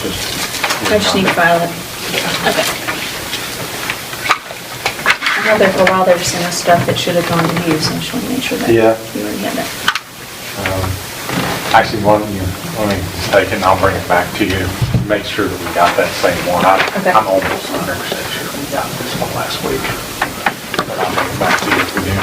I just need to file it. Okay. I know there for a while they were sending us stuff that should have gone to you, so I just want to make sure that Yeah. you already had that. Actually, let me just take it and I'll bring it back to you. Make sure that we got that same one. Okay. I'm almost 100% sure we got this one last week. But I'll bring it back to you if we do.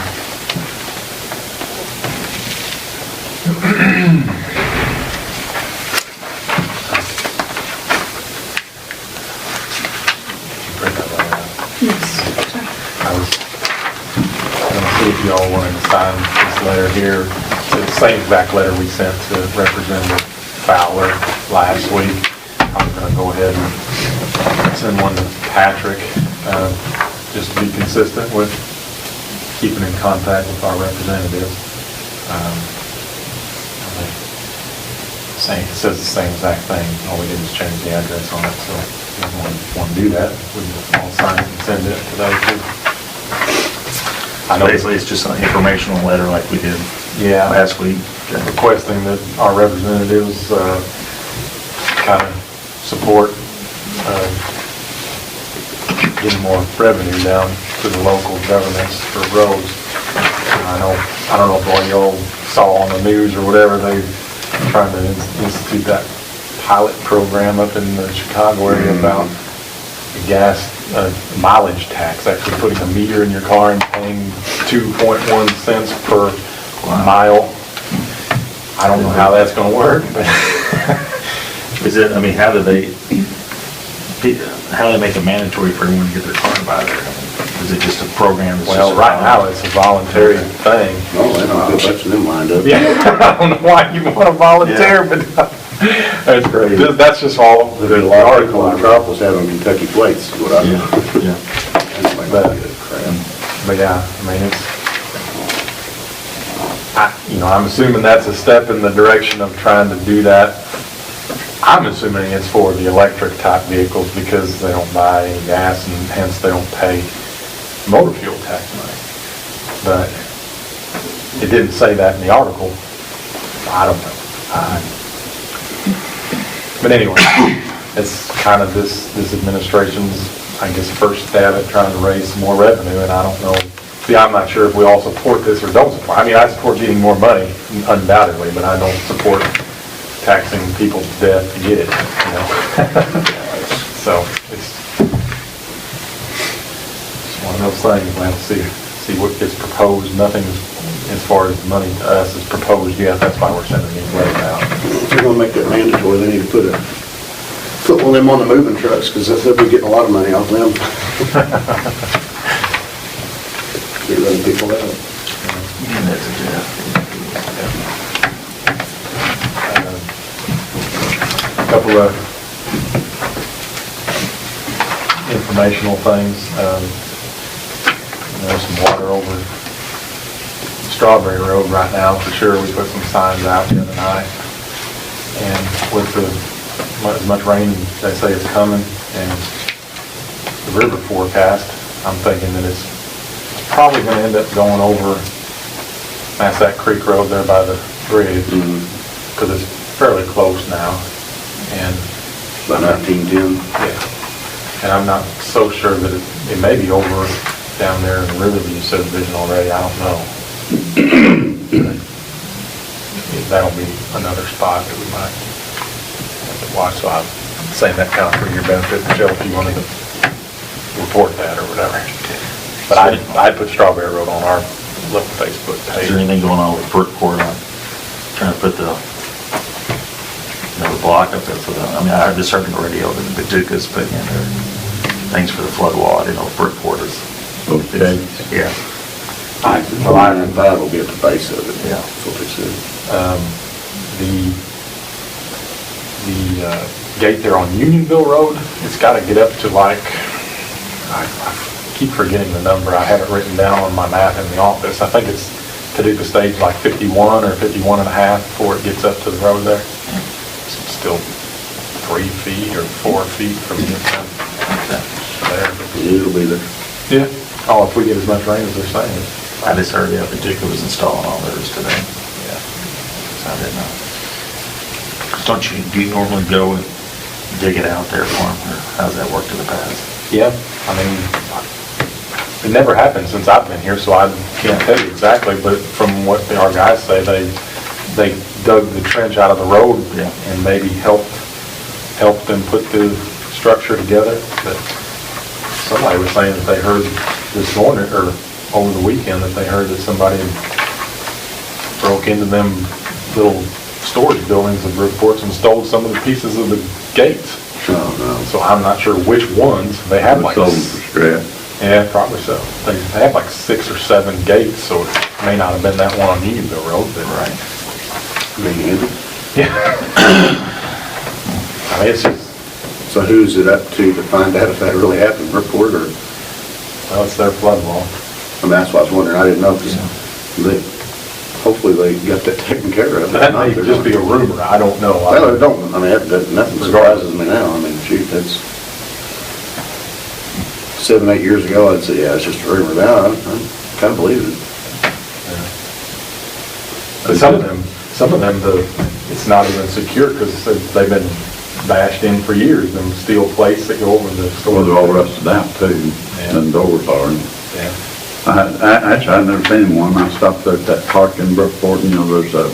Print that letter out. Yes. I was gonna see if y'all wanted to sign this letter here. It's the same exact letter we sent to Representative Fowler last week. I'm gonna go ahead and send one to Patrick, just to be consistent with keeping in contact with our representatives. It says the same exact thing. All we did was change the address on it, so if you want to do that, we can all sign it and send it today too. I know Basically, it's just an informational letter like we did last week. Requesting that our representatives kind of support getting more revenue down to the local governments for roads. I don't know if all y'all saw on the news or whatever, they're trying to institute that pilot program up in the Chicago area about the gas mileage tax, actually putting a meter in your car and paying 2.1 cents per mile. I don't know how that's going to work, but Is it, I mean, how do they make it mandatory for everyone to get their car by there? Is it just a program? well, right now it's a voluntary thing. Oh, they don't have a bunch of them lined up. Yeah, I don't know why you want to volunteer, but that's great. That's just all the There's a lot of article people I in read. Metropolis having Kentucky plates, is what I know. Yeah. But yeah, I mean, I'm assuming that's a step in the direction of trying to do that. I'm assuming it's for the electric type vehicles because they don't buy any gas and hence they don't pay motor fuel tax money. But it didn't say that in the article. I don't know. But anyway, it's kind of this administration's, I guess, first stab at trying to raise some more revenue, and I don't know. See, I'm not sure if we all support this or don't support. I mean, I support getting more money, undoubtedly, but I don't support taxing people to death to get it, So it's one of those things. We'll have to see what gets proposed. Nothing as far as money to us is proposed yet. That's why we're sending these letters out. If they're gonna make that mandatory, they need to put one of them on the moving trucks, because they'll be getting a lot of money off them. They're letting people out. A couple of informational things. There's some water over Strawberry Road right now, for sure. We put some signs out the other night. And with as much rain they say it's coming and the river forecast, I'm thinking that it's probably going to end up going over past that Creek Road there by the bridge, because it's fairly close now. And By 1910. yeah, and I'm not so sure that it may be over down there in the Riverview subdivision already. I don't know. That'll be another spot that we might have to watch. So I'm saying that kind of for your benefit, Michelle, if you wanted to report that or whatever. But I'd put Strawberry Road on our little Facebook page. Is there anything going on with Brookport on trying to put the block up there for the, I mean, I just heard on the radio that the Paducah's putting in there things for the flood wall. I didn't know if Brookport is. Okay. Yeah. I and 5 will be at the base of it. Yeah. That's what they said. The gate there on Unionville Road, it's got to get up to like, I keep forgetting the number. I have it written down on my map in the office. I think it's Paducah Stage like 51 or 51 and a half before it gets up to the road there. So it's still 3 feet or 4 feet from the inside. There. It'll be there. Yeah. Oh, if we get as much rain as they're saying. I just heard that Paducah was installing all theirs today. Yeah. So I didn't know. Do you normally go and dig it out there for them, or how's that worked in the past? Yeah, I mean, it never happened since I've been here, so I can't tell you exactly, but from what our guys say, they dug the trench out of the road Yeah. and maybe helped them put the structure together. But somebody was saying that they heard this morning, or over the weekend, that they heard that somebody broke into them little storage buildings of Brookport's and stole some of the pieces of the gates. Oh, no. So I'm not sure which ones. They have like, Sold them for scrap. yeah, probably so. They have like 6 or 7 gates, so it may not have been that one on Unionville Road, but. Right. Man. Yeah. I mean, it's just, So who's it up to find out if that really happened, Brookport, or, well, it's their flood wall. I mean, that's what I was wondering, I didn't know, because hopefully they got that taken care of. That may just be a rumor, I don't know. Well, it don't, I mean, nothing surprises me now, I mean, shoot, that's 7, 8 years ago, I'd say, yeah, it's just a rumor. Now, I kind of believe it. But some of them, it's not even secure because they've been bashed in for years, them steel plates that go over the Well, store. they're all rusted out too, Yeah. and doors are. And Yeah. Actually, I've never seen one. I stopped there at that park in Brookport, and, there's a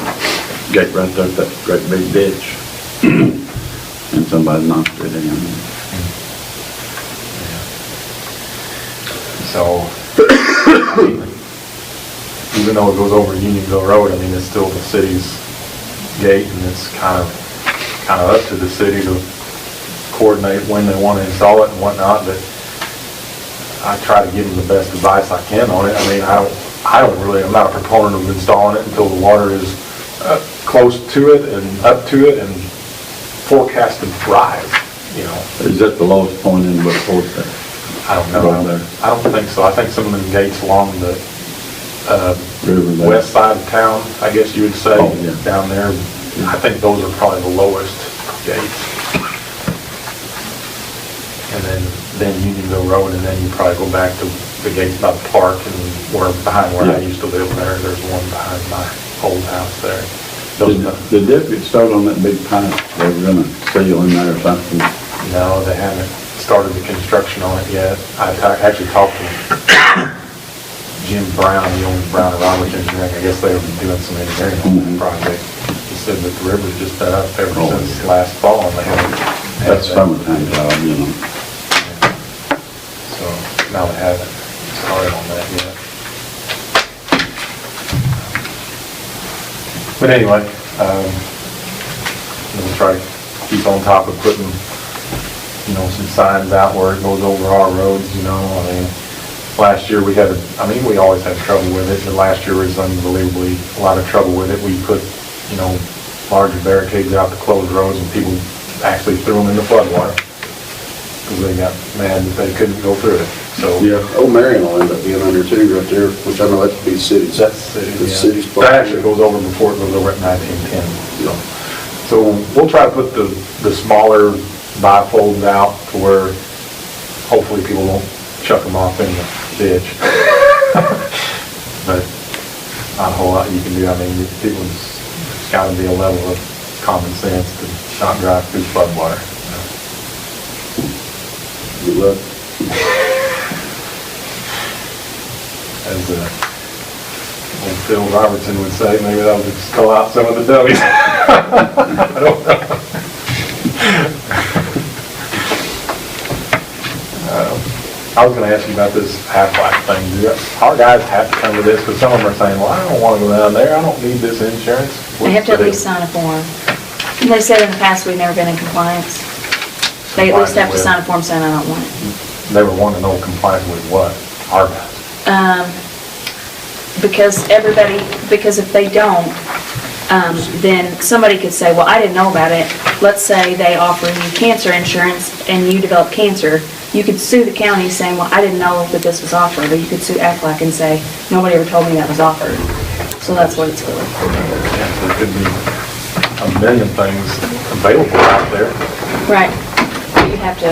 gate right there, that great big ditch. And somebody knocked it in. So, I mean, even though it goes over Unionville Road, I mean, it's still the city's gate, and it's kind of up to the city to coordinate when they want to install it and whatnot, but I try to give them the best advice I can on it. I mean, I'm not a proponent of installing it until the water is close to it and up to it and forecast to rise, Is that the lowest point in Brookport there? I don't know. Right there. I don't think so. I think some of them gates along the River there. west side of town, I guess you would say, Oh, yeah. down there, I think those are probably the lowest gates. And then Unionville Road, and then you probably go back to the gates by the park and behind where I used to live there's one behind my old house there. Those are the- Did deputies start on that big pipe they were gonna seal in there or something? No, they haven't started the construction on it yet. I actually talked to Jim Brown, the owner of Brown and Roberts Engineering. I guess they were doing some engineering on that Mhm. project. He said that the river's just been up ever Oh, since yeah. last fall, and they haven't. That's summertime job. So, now they haven't started on that yet. But anyway, we'll try to keep on top of putting, some signs out where it goes over our roads, I mean, last year we always had trouble with it, but last year was unbelievably a lot of trouble with it. We put, larger barricades out to close roads, and people actually threw them in the floodwater because they got mad that they couldn't go through it, so. Yeah, Old Marion will end up being under too, right there, which I know that's the city's. That's the city, The yeah. city's That actually goes over before it goes over at 1910. So we'll try to put the smaller bifolds out to where hopefully people won't chuck them off in the ditch. But not a whole lot you can do. I mean, it's got to be a level of common sense to not drive through floodwater. Good luck. As old Phil Robertson would say, maybe that'll just call out some of the dummies. I don't know. I was going to ask you about this half-life thing. Do our guys have to come to this? Because some of them are saying, well, I don't want to go down there. I don't need this insurance. They have to at least sign a form. They said in the past we've never been in compliance. They at least have to sign a form saying I don't want it. They were wanting to know compliance with what? Our guys. Because if they don't, then somebody could say, well, I didn't know about it. Let's say they offer you cancer insurance and you develop cancer. You could sue the county saying, well, I didn't know that this was offered. Or you could sue Aflac and say, nobody ever told me that was offered. So that's what it's for. Yeah, so there could be a million things available out there. Right. But you have to,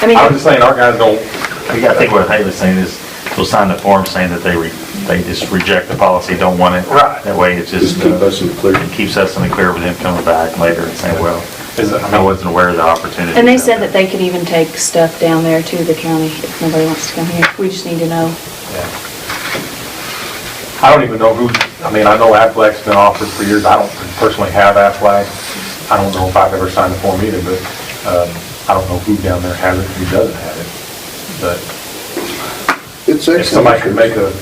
I mean. I was just saying, our guys don't. You gotta think what Haley's saying is, they'll sign the form saying that they just reject the policy, don't want it. Right. That way it just Just keep us in the clear. it keeps us in the clear with them coming back later and saying, well, I wasn't aware of the opportunity. And they said that they could even take stuff down there to the county if nobody wants to come here. We just need to know. Yeah. I don't even know who, I mean, I know Aflac's been offered for years. I don't personally have Aflac. I don't know if I've ever signed a form either, but I don't know who down there has it, who doesn't have it. But It's if somebody could excellent.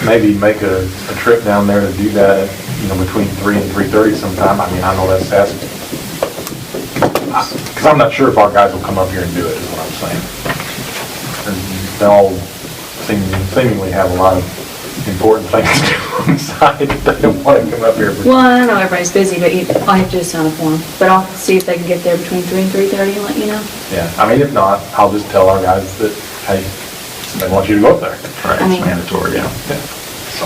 maybe make a trip down there to do that, between 3 and 3:30 sometime, I mean, I know that's, because I'm not sure if our guys will come up here and do it, is what I'm saying. And they all seemingly have a lot of important things to do on the side, they don't want to come up here. Well, I know everybody's busy, but I have to just sign a form. But I'll see if they can get there between 3 and 3:30 and let you know. Yeah, I mean, if not, I'll just tell our guys that, hey, they want you to go up there. Right, I mean- it's mandatory, yeah. Yeah. So,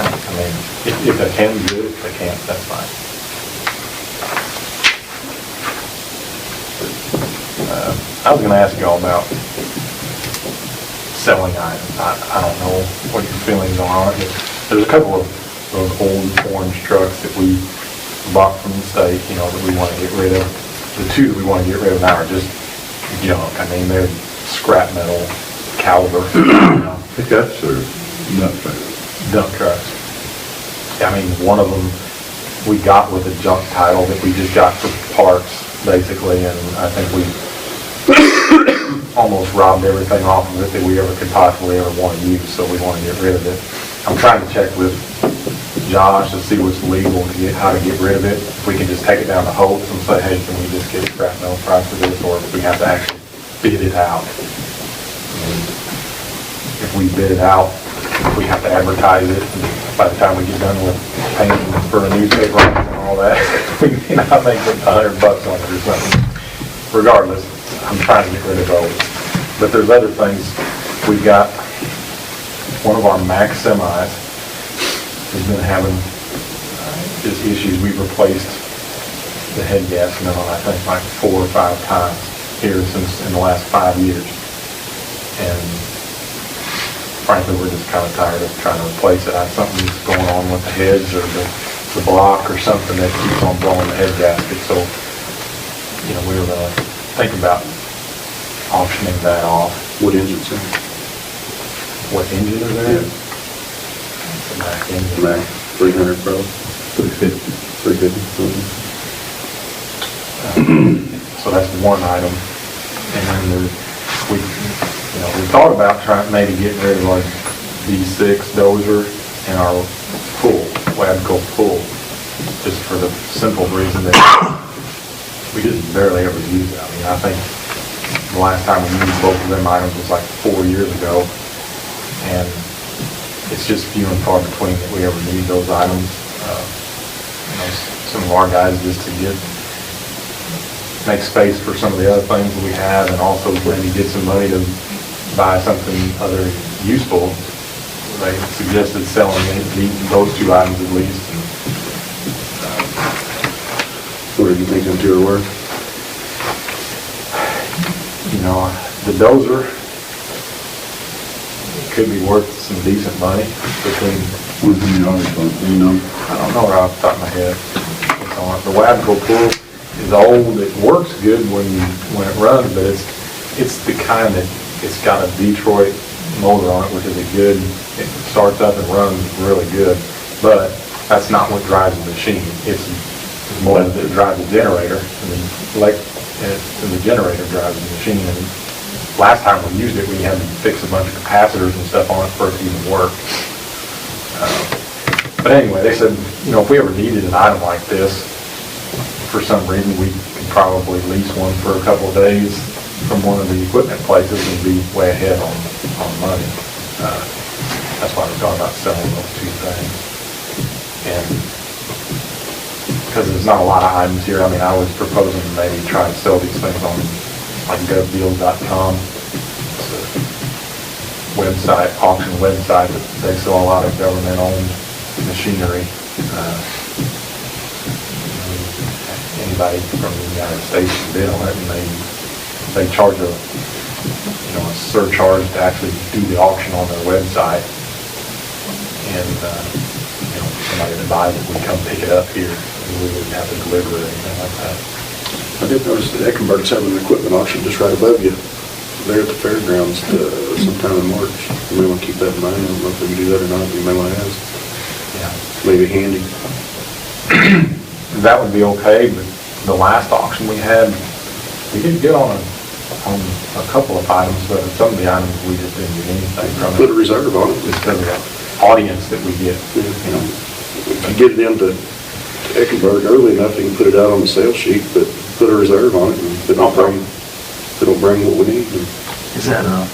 I mean, if they can do it, if they can't, that's fine. I was gonna ask you all about selling items. I don't know what your feelings are on it. There's a couple of those old orange trucks that we bought from the state, that we want to get rid of. The two that we want to get rid of now are just junk. I mean, they're scrap metal caliber, Pickups or dump trucks? dump trucks. I mean, one of them we got with a junk title that we just got for parts, basically, and I think we almost robbed everything off of it that we ever could possibly ever want to use, so we want to get rid of it. I'm trying to check with Josh to see what's legal, how to get rid of it. If we can just take it down to Holt's and say, hey, can we just get a scrap metal price for this, or if we have to actually bid it out. I mean, if we bid it out, we have to advertise it, and by the time we get done with paying for a newspaper and all that, we may not make $100 on it or something. Regardless, I'm trying to get rid of those. But there's other things. We've got one of our Max semis has been having just issues. We've replaced the head gasket on, I think, like 4 or 5 times here since in the last 5 years. And frankly, we're just kind of tired of trying to replace it. Something's going on with the heads or the block or something that keeps on blowing the head gasket. So, we were going to think about auctioning that off. What engine's that? What engine is there? Yeah. It's a Mack engine. Mac 300 Pro, 350. 350. So that's one item. And then we thought about maybe getting rid of our D6 dozer and our Wadco pull, just for the simple reason that we just barely ever use it. I mean, I think the last time we used both of them items was like 4 years ago, and it's just few and far between that we ever need those items. Some of our guys just to make space for some of the other things that we have, and also maybe get some money to buy something other useful. They suggested selling those 2 items at least. What do you think them two are worth? The dozer could be worth some decent money between, What's in the article, I don't know right off the top of my head. The Wadco pull is old, it works good when it runs, but it's the kind that it's got a Detroit motor on it, which is it starts up and runs really good, but that's not what drives the machine. It's more that it drives the generator, and the generator drives the machine. And last time we used it, we had to fix a bunch of capacitors and stuff on it for it to even work. But anyway, they said, if we ever needed an item like this, for some reason, we could probably lease one for a couple of days from one of the equipment places and be way ahead on money. That's why we're talking about selling those 2 things. And because there's not a lot of items here, I mean, I was proposing to maybe try and sell these things on like govdeals.com. It's a website, auction website, that they sell a lot of government-owned machinery. Anybody from the United States can bid on it, and they charge a surcharge to actually do the auction on their website. And somebody that buys it would come pick it up here. because we wouldn't have to deliver or anything like that. I did notice that Eckenberg's having an equipment auction just right above you, there at the fairgrounds, sometime in March. You may want to keep that in mind. I don't know if they can do that or not, you may want to ask. Yeah. Maybe handy. That would be okay, but the last auction we had, we did good on a couple of items, but some of the items we just didn't get anything from Put a it. reserve on it. Just because of the audience that we get, you know. If you get them to Eckenberg early enough, you can put it out on the sales sheet, but put a reserve on it, and if they don't bring what we need. Is that a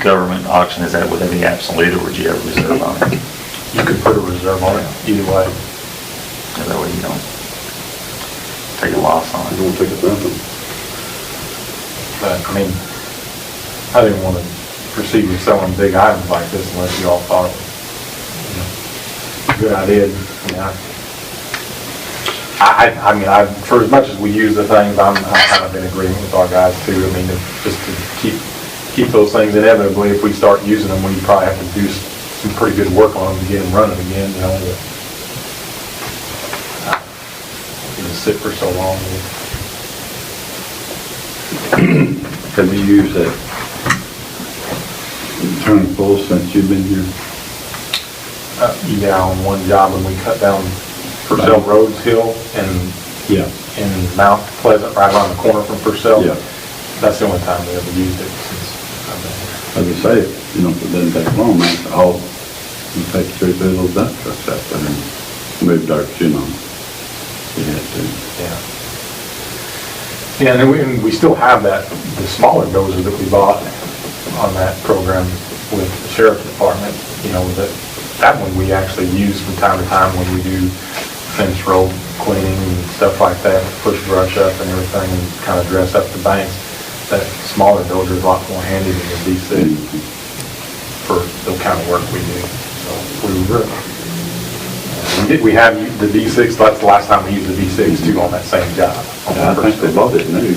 government auction, is that, would that be absolute, or would you have a reserve on it? You could put a reserve on it either way. That way you don't take a loss on You it. don't take it nothing. But, I mean, I didn't want to proceed with selling big items like this unless you all thought, you know, good idea. I mean, for as much as we use the things, I'm kind of in agreement with our guys too. I mean, just to keep those things inevitably, if we start using them, we probably have to do some pretty good work on them to get them running again, you know. They just sit for so long. Have you used that turn full since you've been here? Yeah, on one job when we cut down Purcell Roads Hill Yeah. and Mount Pleasant, right around the corner from Purcell. Yeah. That's the only time we ever used it since I've been here. As I say, you know, if it doesn't take long, man, you take 3 little dump trucks out there and move dirt, you know. You had to. Yeah. Yeah, and we still have the smaller dozer that we bought on that program with the sheriff's department, you know, that one we actually use from time to time when we do fence road cleaning and stuff like that, push brush up and everything, and kind of dress up the banks. That smaller dozer is a lot more handy than the D6 for the kind of work we do. So we have the D6, that's the last time we used the D6 too on that same job. Yeah, I think they bought it new.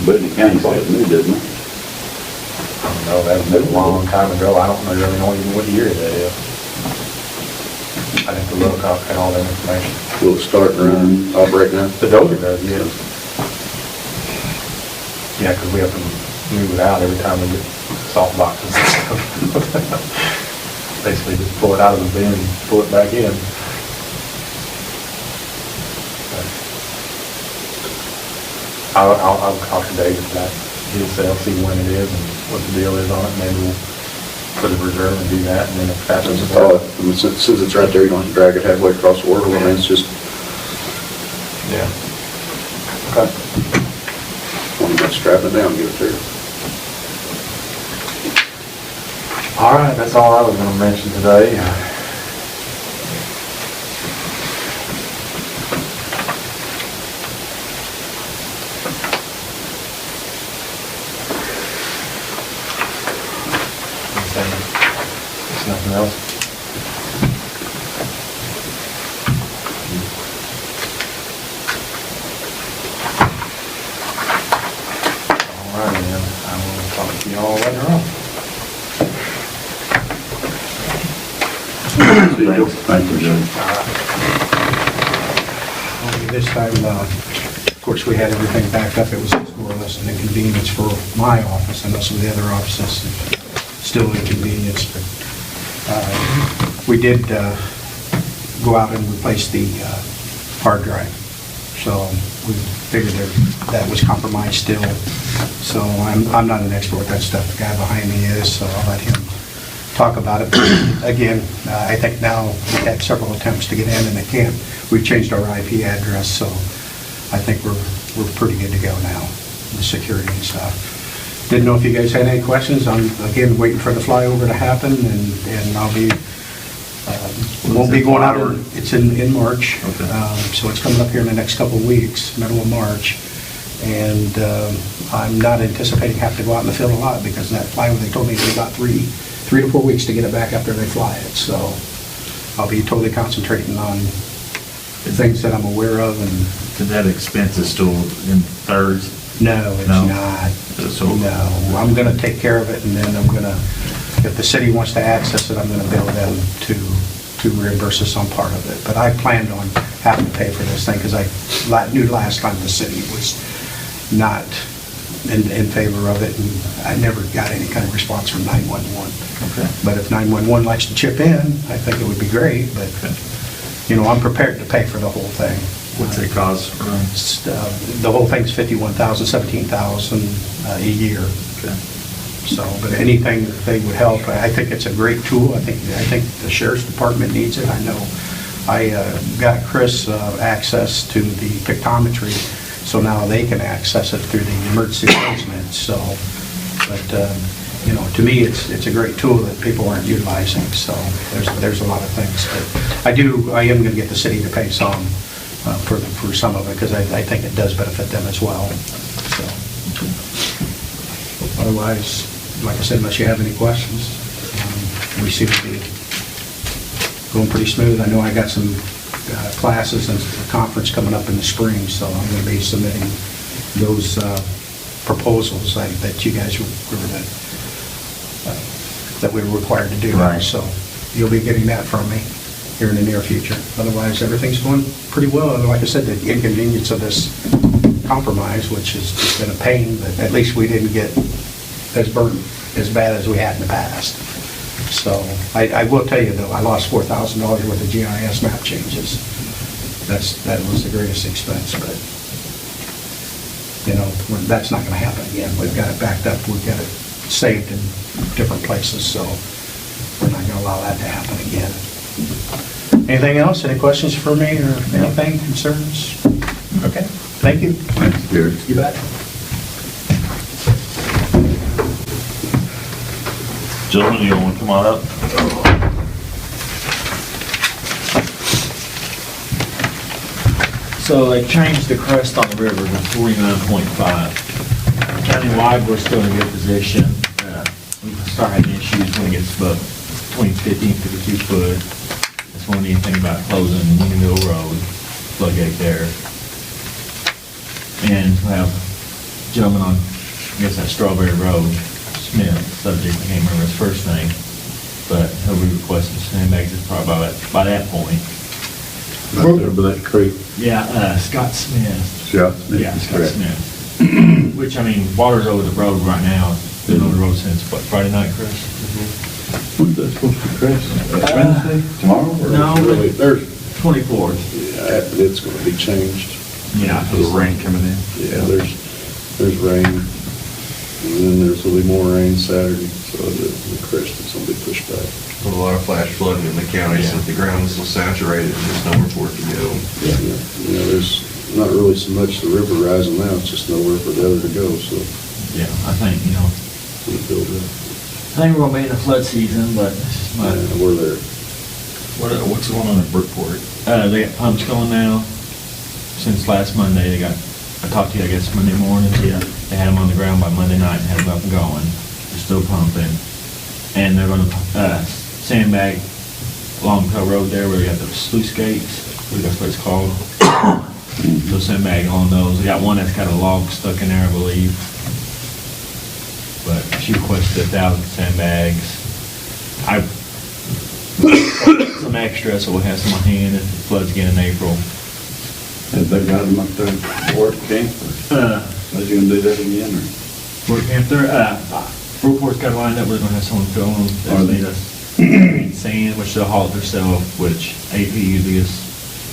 But the county bought it new, didn't they? I don't know, that was a long time ago. I don't really know even what year that is. I have to look up and all that information. Will it start and run, operate now? The dozer does, yes. Yeah, because we have to move it out every time we get salt boxes and stuff. Basically just pull it out of the bin and pull it back in. I'll talk to David about his sale, see when it is and what the deal is on it. Maybe we'll put a reserve and do that, and then if that doesn't work. I mean, since it's right there, you don't have to drag it halfway across the world. I mean, it's just, Yeah. Okay. when you strap it down, get it there. All right, that's all I was going to mention today. There's nothing else. All right, then. I will talk to you all later on. Thank you, Judge. This time, of course, we had everything backed up. It was more or less an inconvenience for my office. I know some of the other offices, still an inconvenience, but we did go out and replace the hard drive. So we figured that was compromised still. So I'm not an expert with that stuff. The guy behind me is, so I'll let him talk about it. Again, I think now we've had several attempts to get in and they can't. We've changed our IP address, so I think we're pretty good to go now, the security and stuff. Didn't know if you guys had any questions. I'm, again, waiting for the flyover to happen, and I'll be, won't be going out, it's in March. Okay. So it's coming up here in the next couple of weeks, middle of March. And I'm not anticipating having to go out in the field a lot, because that flyover, they told me, it was about 3 to 4 weeks to get it back after they fly it. So I'll be totally concentrating on the things that I'm aware of. And that expense is still in thirds? no, it's No? not. So- No, I'm gonna take care of it, and then I'm gonna, if the city wants to access it, I'm gonna bill them to to reimburse us on part of it. But I planned on having to pay for this thing because I knew last time the city was not in favor of it, and I never got any kind of response from 911. Okay. But if 911 likes to chip in, I think it would be great, but, I'm prepared to pay for the whole thing. What's it cost? The whole thing's $51,000, $17,000 a year. Okay. So, but anything that they would help, I think it's a great tool. I think the sheriff's department needs it. I know I got Chris access to the pictometry, so now they can access it through the emergency management. So, but to me, it's a great tool that people aren't utilizing. So there's a lot of things. But I am going to get the city to pay some for some of it because I think it does benefit them as well. So otherwise, like I said, unless you have any questions, we seem to be going pretty smooth. I know I got some classes and a conference coming up in the spring, so I'm going to be submitting those proposals that you guys that we were required to do. Right. So you'll be getting that from me here in the near future. Otherwise, everything's going pretty well. And like I said, the inconvenience of this compromise, which has just been a pain, but at least we didn't get as bad as we had in the past. So I will tell you though, I lost $4,000 worth of GIS map changes. That was the greatest expense, but that's not going to happen again. We've got it backed up, we've got it saved in different places, so we're not going to allow that to happen again. Anything else? Any questions for me or anything, concerns? Okay, thank you. Thanks, Gary. You bet. Gentlemen, you want to come on up? So they changed the crest on the river to 49.5. Countywide, we're still in a good position. We start having issues when it gets above between 50 and 52 foot. That's when anything about closing Union Road, floodgate there. And we have a gentleman on, I guess that Strawberry Road, Smith, subject, I can't remember his first name, but he'll be requesting sandbags probably by that point. Right there by that creek. Yeah, Scott Smith. Scott Smith Yeah, is Scott correct. Smith. Which, I mean, water's over the road right now. It's been on the road since, what, Friday night, Chris? When's that supposed to crash? Wednesday? Tomorrow? or- No. Really, there's, 24th. yeah, it's going to be changed. Yeah. The rain coming in. Yeah, there's rain, and then there's will be more rain Saturday, so the crest is going to be pushed back. A lot of flash flooding in the county since the ground is so saturated, there's nowhere for it to go. There's not really so much the river rising now, it's just nowhere for the other to go, so Yeah, I think, we build it. I think we're gonna be in the flood season, but it's just my, Yeah, we're there. what's going on at Brookport? They got pumps going now. Since last Monday, I talked to you, I guess, Monday morning. Yeah. They had them on the ground by Monday night and had them up and going. They're still pumping. And they're gonna, sandbag along the road there where we got the sluice gates. I believe that's what it's called. So sandbag on those. We got one that's got a log stuck in there, I believe. But she requested 1,000 sandbags. I some extra, so we'll have some on hand if it floods again in April. Have they got them up there for work camp? Are you gonna do that again, or? Work camp there, Brookport's got lined up, we're gonna have someone fill them. Are They they? need us sand, which they'll haul it themselves, which AP usually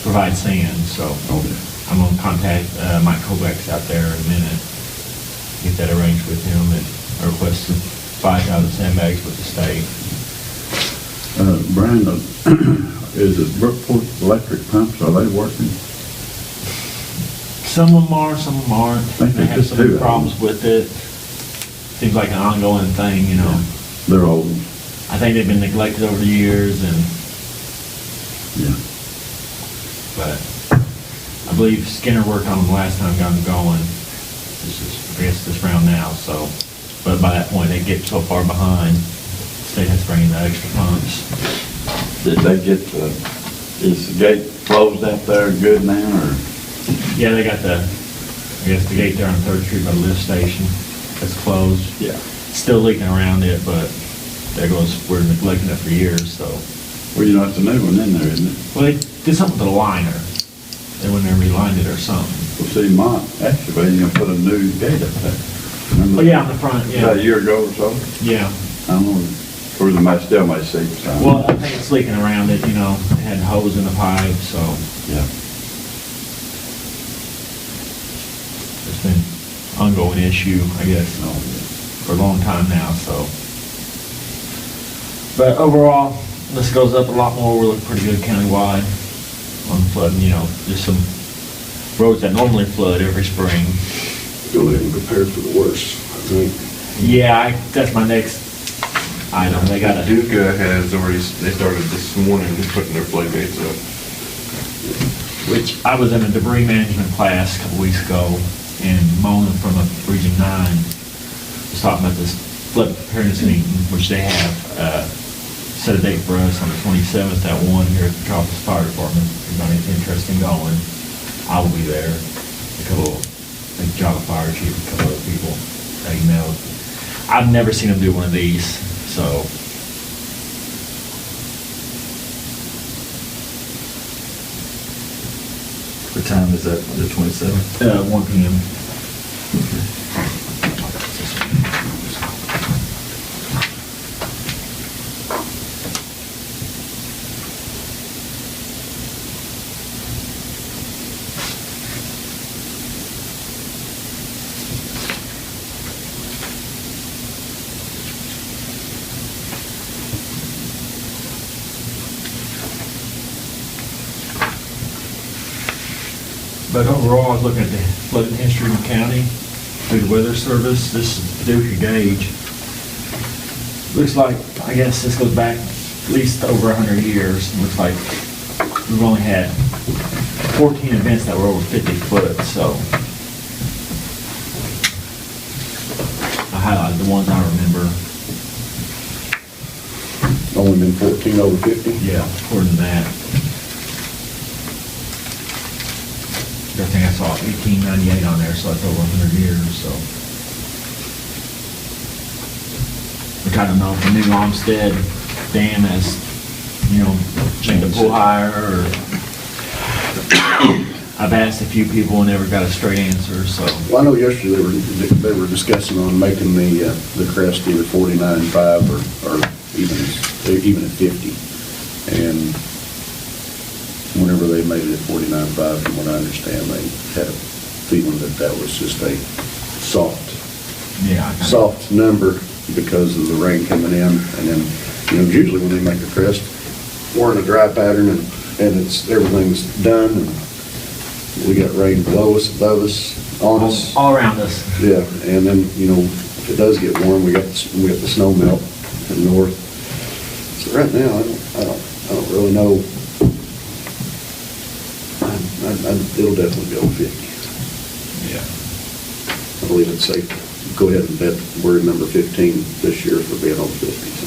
provides sand, so. Okay. I'm gonna contact Mike Kovacs out there in a minute, get that arranged with him, and I requested 5,000 sandbags with the state. Brian, is it Brookport electric pumps, are they working? Some of them are, some of them aren't. think They there's have just some two of them. problems with it. Seems like an ongoing thing, you know. They're old, I think they've been neglected over the years, and, yeah. but I believe Skinner worked on them last time, got them going. This is, I guess, this round now, so, but by that point, they get so far behind, state has to bring in the extra pumps. Did they get is the gate closed out there good now, or? Yeah, they got I guess the gate there on 3rd Street by the lift station, that's closed. Yeah. Still leaking around it, but there goes, we're neglecting it for years, so Well, you know, it's a new one in there, isn't it? Well, they did something with the liner. They went there and relined it or something. Well, see, actually, you can put a new gate up there. Remember Oh, yeah, on the front, yeah. About a year ago or so? Yeah. I don't know, or the might still might see. So. Well, I think it's leaking around it, you know, it had holes in the pipe, so Yeah. it's been ongoing issue, I guess, for a long time now, so. But overall, this goes up a lot more, we're looking pretty good countywide on flooding, you know, just some roads that normally flood every spring. Go ahead and prepare for the worst, I think. Yeah, that's my next item, they got a, Duca has already, they started this morning putting their floodgates up. which I was in a debris management class a couple weeks ago, and Mona from Region 9 was talking about this flood preparedness meeting, which they have, set a date for us on the 27th at 1 here at the Metropolis Fire Department. If anybody's interested in going, I will be there. A couple, I think Java Fire Chief, a couple other people I emailed. I've never seen them do one of these, so. What time is that, the 27th? 1 PM. But overall, I was looking at the flooding history in the county through the weather service. This is Paducah gauge. Looks like, I guess this goes back at least over 100 years. Looks like we've only had 14 events that were over 50 foot, so. I highlighted the ones I remember. Only been 14 over 50? Yeah, according to that. I think I saw 1898 on there, so that's over 100 years, so. Which I don't know if the new Olmsted Dam has, you know, made the pool higher, or I've asked a few people and never got a straight answer, so. Well, I know yesterday they were discussing on making the crest either 49.5 or even at 50. And whenever they made it at 49.5, from what I understand, they had a feeling that that was just a Yeah. soft number because of the rain coming in. And then, you know, usually when they make a crest, we're in a dry pattern and everything's done. And we got rain below us, above us, on us. All around us. Yeah, and then, you know, if it does get warm, we got the snow melt in the north. So right now, I don't really know. It'll definitely be over 50. Yeah. I believe it's safe to go ahead and bet we're at number 15 this year for being over 50. So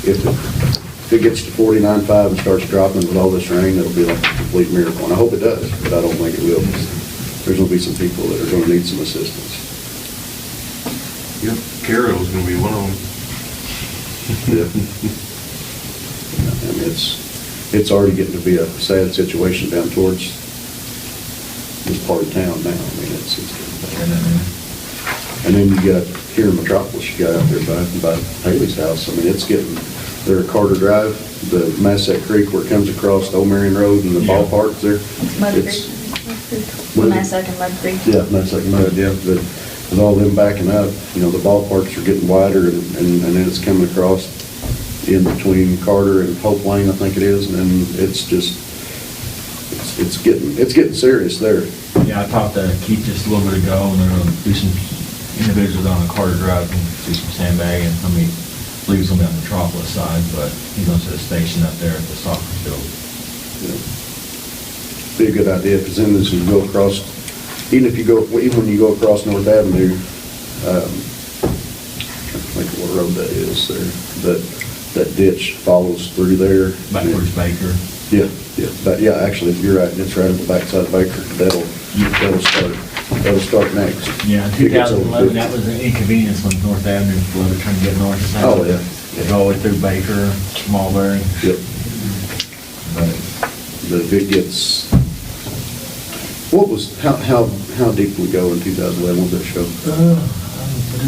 if it gets to 49.5 and starts dropping with all this rain, it'll be like a complete miracle. And I hope it does, but I don't think it will. There's going to be some people that are going to need some assistance. Yep, Carol's gonna be one of them. Yeah. I mean, it's already getting to be a sad situation down towards this part of town now. I mean, it's and then you got here in Metropolis, you got out there by Haley's house. I mean, it's getting, there at Carter Drive, the Massac Creek where it comes across Old Marion Road and the ballpark there. Mud It's- Creek. Massac and Mud Creek. Yeah, Massac Mud, yeah, but with all them backing up, you know, the ballparks are getting wider and then it's coming across in between Carter and Hope Lane, I think it is, and then it's just, it's getting serious there. Yeah, I talked to Keith just a little bit ago, and they're gonna do some individuals on the Carter Drive and do some sandbagging. I mean, leaves them on the Metropolis side, but he's gonna set a station up there at the soccer field. Yeah. Be a good idea, because then as you go across, even when you go across North Avenue, trying to think of what road that is there, that ditch follows through there. Back towards Baker. Yeah, but yeah, actually, you're right, it's right at the backside of Baker. That'll start next. Yeah, in It gets over 2011, that was an inconvenience when North Avenue flooded trying to get north of town. Oh, yeah, Go all the way through Baker, Mulberry. Yep. But if it gets, what was, how deep we go in 2011, what was that show?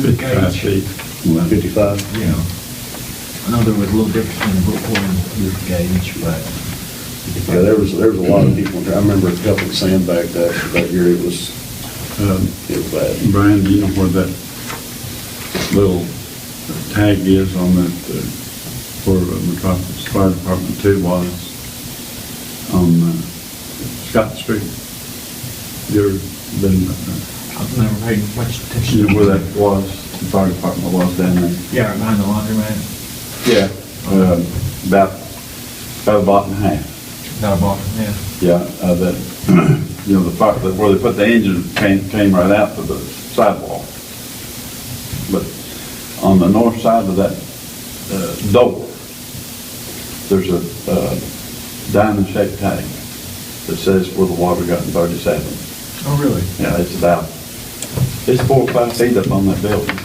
The gauge. 55? Yeah. I know there was a little difference in Brookport and the gauge, but. Yeah, there was a lot of people, I remember a couple of sandbagged that year, it was bad. Brian, do you know where that little tag is on that, where Metropolis Fire Department 2 was on Scott Street? You ever been, I've never paid much attention. you know where that was, the fire department was down there? Yeah, right behind the laundromat. Yeah. About a block and a half. Got a block, yeah. Yeah, that, you know, the fire, where they put the engine came right out to the sidewalk. But on the north side of that door, there's a diamond-shaped tag that says where the water got in 37. Oh, really? Yeah, it's 4 or 5 feet up on that building.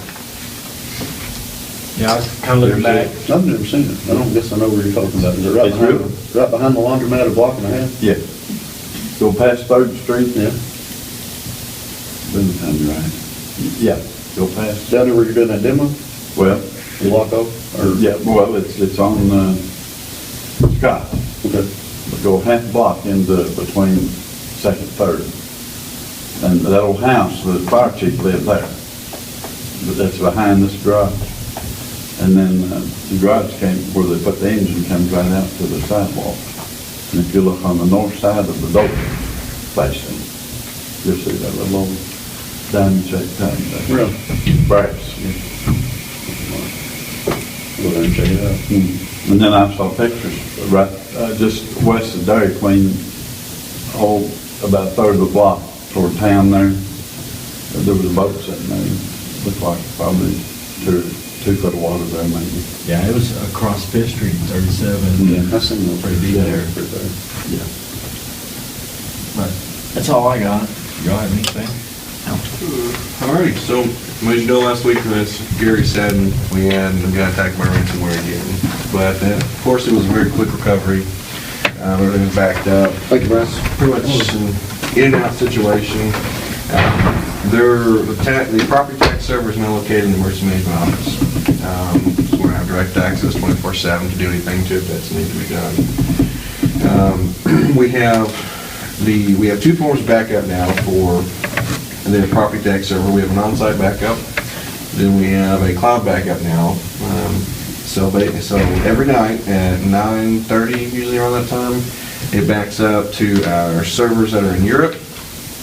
Yeah, I was kind of looking back. I've never seen it, I don't guess I know where you're talking about, is it It's real. right behind the laundromat, a block and a half? Yeah. Go past 3rd Street. Yeah. Then the time you're right. Yeah, go past. Down there where you're doing that demo, Well, block off, or? yeah, well, it's on Scott. Okay. But go half block into between 2nd, 3rd. And that old house, the fire chief lived there. But that's behind this garage. And then the garage where they put the engine comes right out to the sidewalk. And if you look on the north side of the door facing, you'll see that little old diamond-shaped thing there. Really? Brass. Yeah. Go there and check it out. And then I saw pictures right just west of Dairy Queen, about a third of the block toward town there. There was a boat sitting there. Looked like probably 2 foot of water there maybe. Yeah, it was across Fifth Street, 37. Yeah, I seen those. Pretty deep there. Yeah. But that's all I got. Y'all have anything? Alrighty, so, as you know, last week, as Gary said, we got attacked by ransomware again. But, of course, it was a very quick recovery. Everything was backed up. Thank you, Bryce. Pretty much an in and out situation. The property tax server is now located in the emergency management office. So we're gonna have direct access 24/7 to do anything to it that's needed to be done. We have 2 forms of backup now for the property tax server. We have an on-site backup, then we have a cloud backup now. So every night at 9:30, usually around that time, it backs up to our servers that are in Europe,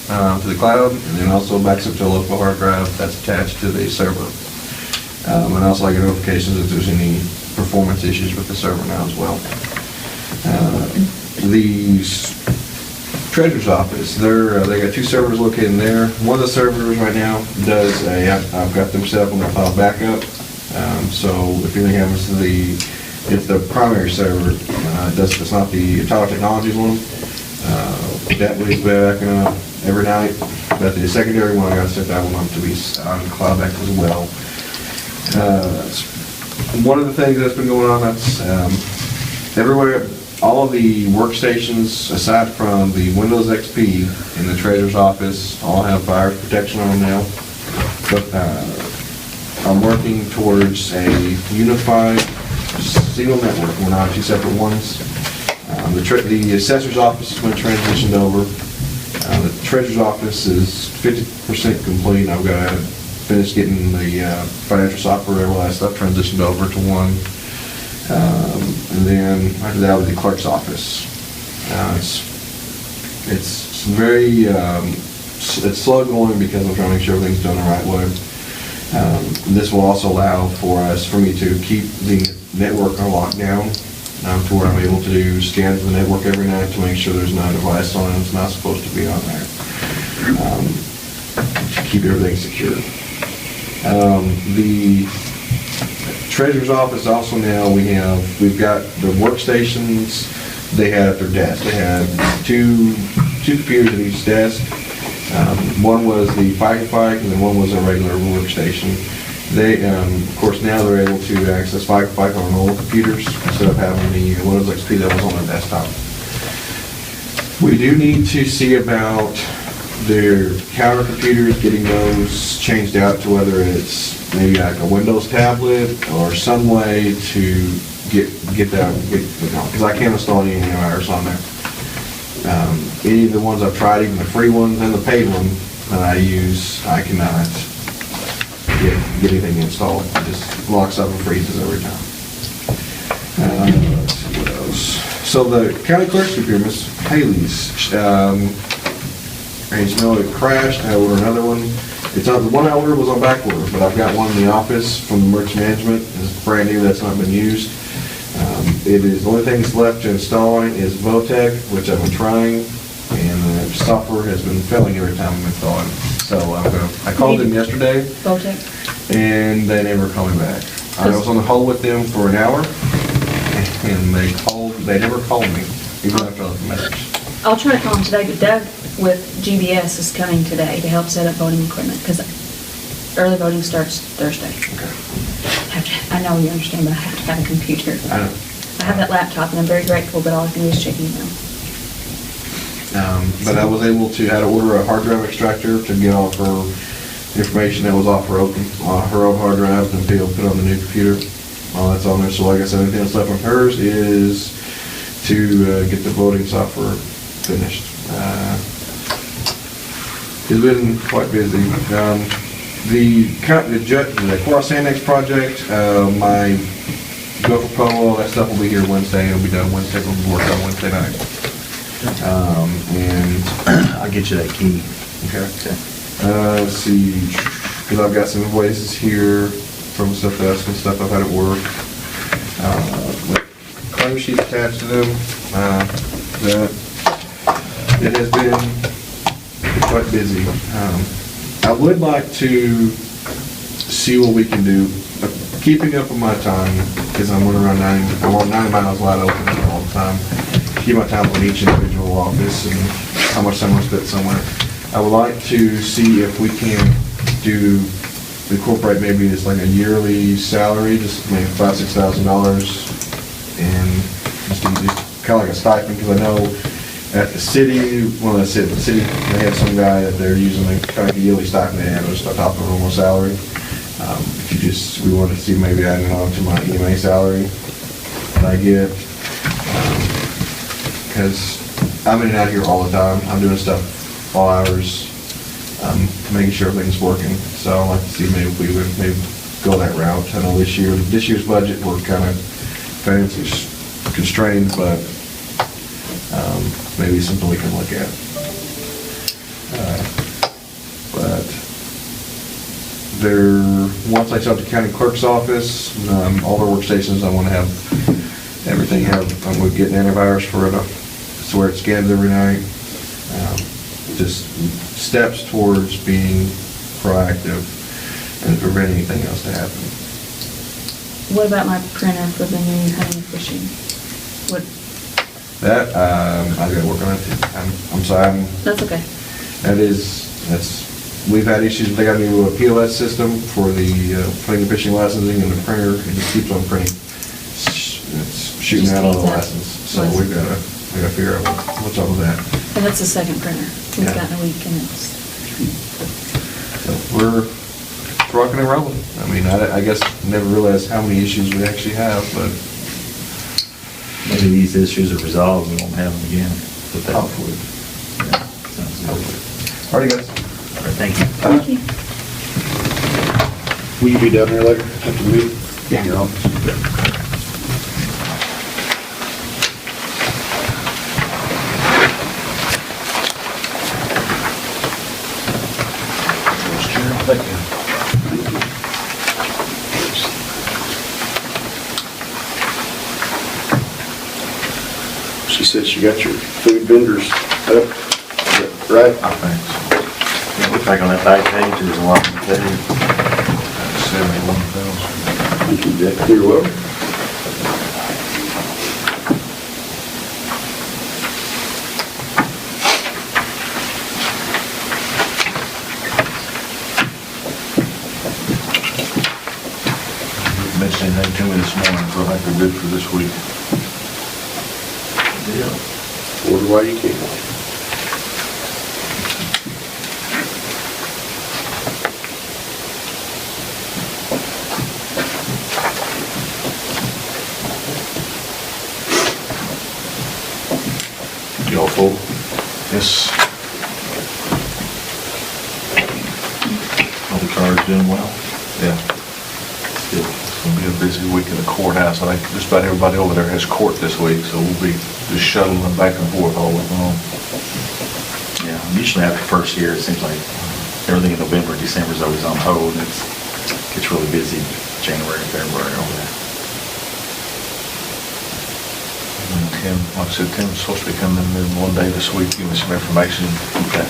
to the cloud, and then also backs up to a local hard drive that's attached to the server. And also I get notifications if there's any performance issues with the server now as well. The treasurer's office, they got 2 servers located in there. One of the servers right now I've got them set up on their cloud backup. So if anything happens to if the primary server, it's not the Tower Technologies one, that was backing up every night. But the secondary one, I got to set that one up to be on cloud backup as well. One of the things that's been going on, that's everywhere, all of the workstations, aside from the Windows XP in the treasurer's office, all have virus protection on them now. But I'm working towards a unified single network. We're not 2 separate ones. The assessor's office has been transitioned over. The treasurer's office is 50% complete. I've got to finish getting the financial software, all that stuff transitioned over to one. And then after that, with the clerk's office. It's very, it's slow going because I'm trying to make sure everything's done the right way. This will also allow for me to keep the network on lockdown, to where I'm able to do scans of the network every night to make sure there's no device on it that's not supposed to be on there. To keep everything secure. The treasurer's office also now, we've got the workstations they had at their desk. They had two computers at each desk. One was the Fight and then one was a regular workstation. They, of course, now they're able to access FICO on old computers instead of having the Windows XP that was on their desktop. We do need to see about their counter computers, getting those changed out to whether it's maybe like a Windows tablet or some way to get that, because I can't install any antivirus on there. Any of the ones I've tried, even the free ones and the paid one that I use, I cannot get anything installed. It just locks up and freezes every time. Let's see what else. So the county clerk's computer, Miss Haley's, as you know, it crashed. I ordered another one. It's on, the one I ordered was on back order, but I've got one in the office from the Merch Management. It's brand new, that's not been used. It is, the only thing that's left to install is Votech, which I've been trying, and the software has been failing every time I'm installing. So I called them yesterday, Votech? and they never called me back. I was on the hold with them for an hour, and they never called me, even after I left a message. I'll try to call him today, but Doug with GBS is coming today to help set up voting equipment, because early voting starts Thursday. Okay. I know you understand, but I have to have a computer. I know. I have that laptop, and I'm very grateful, but all I can do is check email. But I was able to, had to order a hard drive extractor to get all of her information that was off her old hard drive and be able to put on the new computer. All that's on there. So like I said, anything that's left on hers is to get the voting software finished. It's been quite busy. The Courthouse Annex project, my Gopher Polo, that stuff will be here Wednesday. It'll be done Wednesday. We'll work on Wednesday night. And I'll get you that key. okay. Let's see, because I've got some invoices here from some stuff I've had at work. With claim sheet attached to them. It has been quite busy. I would like to see what we can do, keeping up with my time, because I'm running around 90 miles wide open all the time. Keep my time on each individual office and how much time I spent somewhere. I would like to see if we can incorporate maybe it's like a yearly salary, just maybe $5,000, $6,000, and just kind of like a stipend, because I know at the city, the city, they have some guy that they're using kind of a yearly stipend they have just on top of normal salary. If we want to see maybe adding on to my EMA salary that I get. Because I'm in and out here all the time. I'm doing stuff all hours, making sure everything's working. So I'd like to see maybe if we would go that route. I know this year's budget, we're kind of financially constrained, but maybe something we can look at. But once I start the county clerk's office, all their workstations, I want to have everything I'm going to get an antivirus for it. It's where it scans every night. Just steps towards being proactive and prevent anything else to happen. What about my printer for the new honey fishing? That, I've got to work on it too. I'm sorry. That's okay. We've had issues. They got a new POS system for the putting the fishing licensing, and the printer, it just keeps on printing. It's shooting Just out all the keeps out license. So we gotta figure out what's up with that. And that's the second printer we've Yeah. gotten a week, and it's, So we're rocking and rolling. I mean, I guess never realized how many issues we actually have, but Maybe these issues are resolved, we won't have them again. But that- hopefully. Yeah, sounds good. All right, guys. All right, thank you. thank you. Will you be down there later after the meeting? In your office? She said she got your food vendors up, right? Oh, thanks. Yeah, look back on that back page, there's a lot of things. 71,000. Thank you, Dick. You're welcome. anything to me this morning, so I think we're good for this week. Order while you can. Y'all full? Yes. All the cars doing well? Yeah. Good. It's gonna be a busy week in the courthouse. I think just about everybody over there has court this week, so we'll be just shuttling back and forth all week long. Yeah, usually after the first year, it seems like everything in November, December is always on hold, and it gets really busy January, February, over there. And Tim, like I said, Tim's supposed to be coming in one day this week, give me some information. Okay.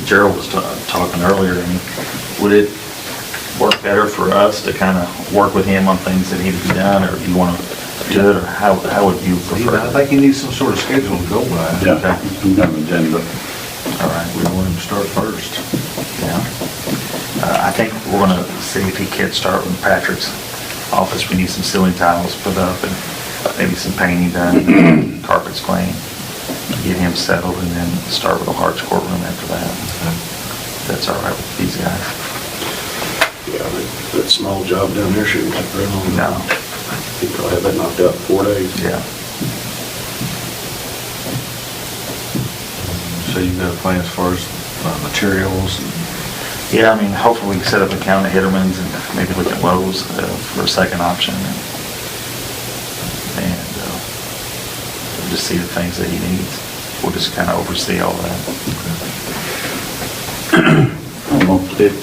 Gerald was talking earlier, and would it work better for us to kind of work with him on things that need to be done, or do you want to do it, or how would you prefer? I think he needs some sort of schedule to go by. Yeah, Okay. some kind of agenda. All right. We want him to start first. Yeah. I think we're gonna see if he can start with Patrick's office. We need some ceiling tiles put up and maybe some painting done, carpets cleaned, get him settled, and then start with the Harts courtroom after that. That's all right with these guys. Yeah, that small job down there shouldn't take very long. No. He'd probably have that knocked out in 4 days. Yeah. So you've got a plan as far as materials? Yeah, I mean, hopefully we can set up a count of Hitterman's and maybe look at Lowe's for a second option, and just see the things that he needs. We'll just kind of oversee all that. Okay. I don't know, if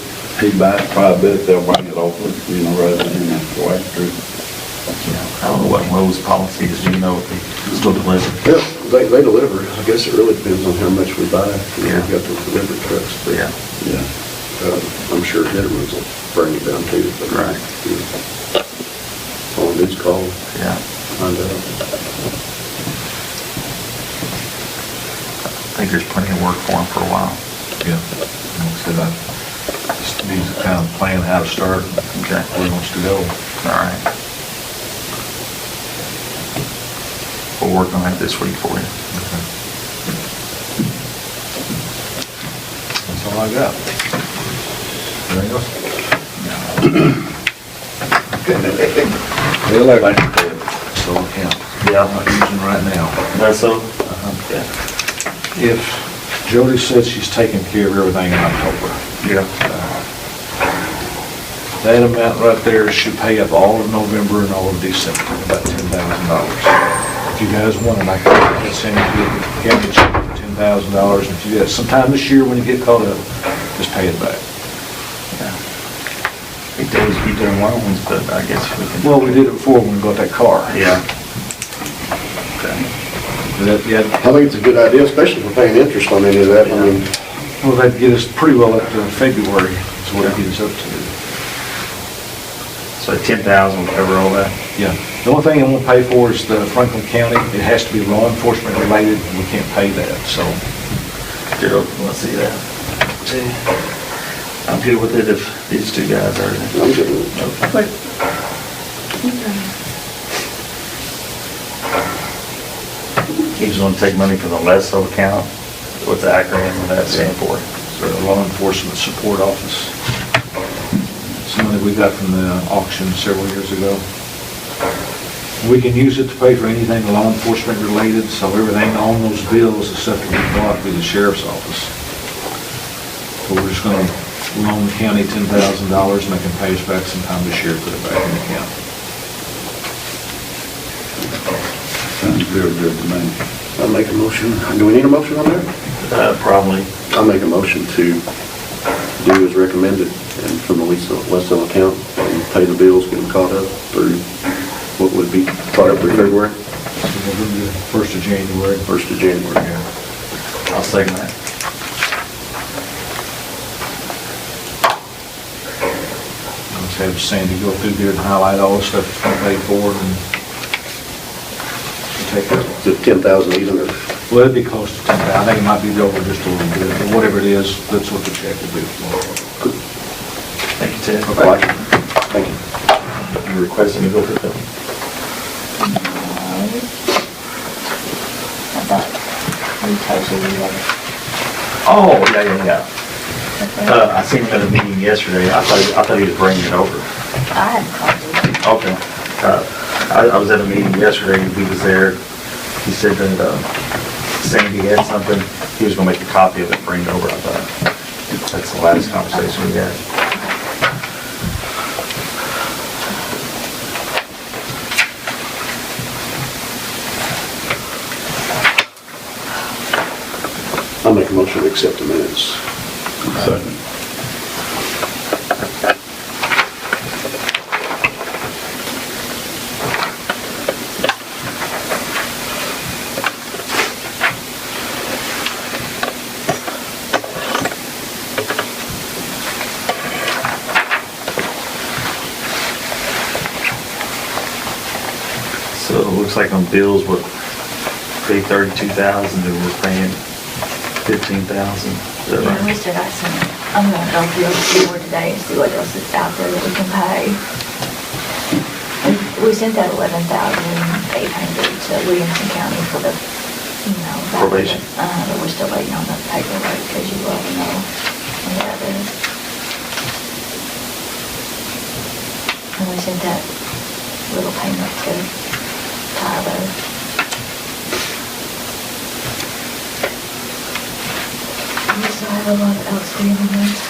he buys quite a bit, they'll bring it over, you know, rather than have to wait through. I don't know what Lowe's policy is. Do you know if they still deliver? Yeah, they deliver. I guess it really depends on how much we buy. Yeah. We've got the delivery trucks. But, Yeah. Yeah. I'm sure Hitterman's will bring it down too. But, Right. On these calls, Yeah. find out. I think there's plenty of work for him for a while. Yeah. Like I said, I just need to kind of plan how to start, Okay. where he wants to go. All right. We'll work on that this week for you. That's all I got. Anything else? The election, so account. Yeah. I'm not using right now. That's so? Okay. If Jody says she's taking care of everything in October, Yeah. that amount right there should pay up all of November and all of December, about $10,000. If you guys want it, I can send you the county check for $10,000. If you, sometime this year when you get caught up, just pay it back. We could always be doing loans, but I guess we can. Well, we did it before when we bought that car. Yeah. Okay. Yeah, I think it's a good idea, especially if we're paying interest on any of that. I mean, well, that'd get us pretty well up to February, is what it gets us up to. So 10,000 will cover all that? Yeah. The only thing I won't pay for is the Franklin County. It has to be law enforcement related, and we can't pay that, so. Gerald, let's see that. I'm good with it if these two guys are. I'm good with it. Okay. You just want to take money from the LESO account? What's the acronym of that stand for? So the Law Enforcement Support Office. It's money we got from the auction several years ago. We can use it to pay for anything law enforcement related, so everything on those bills is stuff that we bought through the sheriff's office. So we're just gonna loan the county $10,000 and they can pay us back sometime this year, put it back in the account. Sounds real good to me. I'll make a motion. Do we need a motion on that? Probably. I'll make a motion to do as recommended and from the Westville account and pay the bills, get them caught up through, what would be caught up through February? So we'll do the 1st of January. 1st of January. I'll second that. Let's have Sandy go through there and highlight all the stuff that's been paid for and take it. Is it 10,000 even or? Well, it'd be close to 10,000. I think it might be over just a little bit, but whatever it is, that's what the check will do. Thank you, Ted. Thank you. You requesting to go for them? I thought we told you we had. Oh, yeah. I seen him at a meeting yesterday. I thought he was bringing it over. I hadn't called you. Okay. I was at a meeting yesterday, he was there. He said that Sandy had something, he was gonna make a copy of it, bring it over, I thought. That's the last conversation we had. I'll make a motion to accept the minutes. Second. So it looks like on bills, we're pay 32,000 and we're paying 15,000. Is that And we right? still got some, I'm gonna go through a few more today and see what else is out there that we can pay. We sent that 11,800 to Williamson County for the, back- Probation. But we're still waiting on the paperwork, because you all know, and the others. And we sent that little payment to Tyler. We still have a lot of outstanding ones.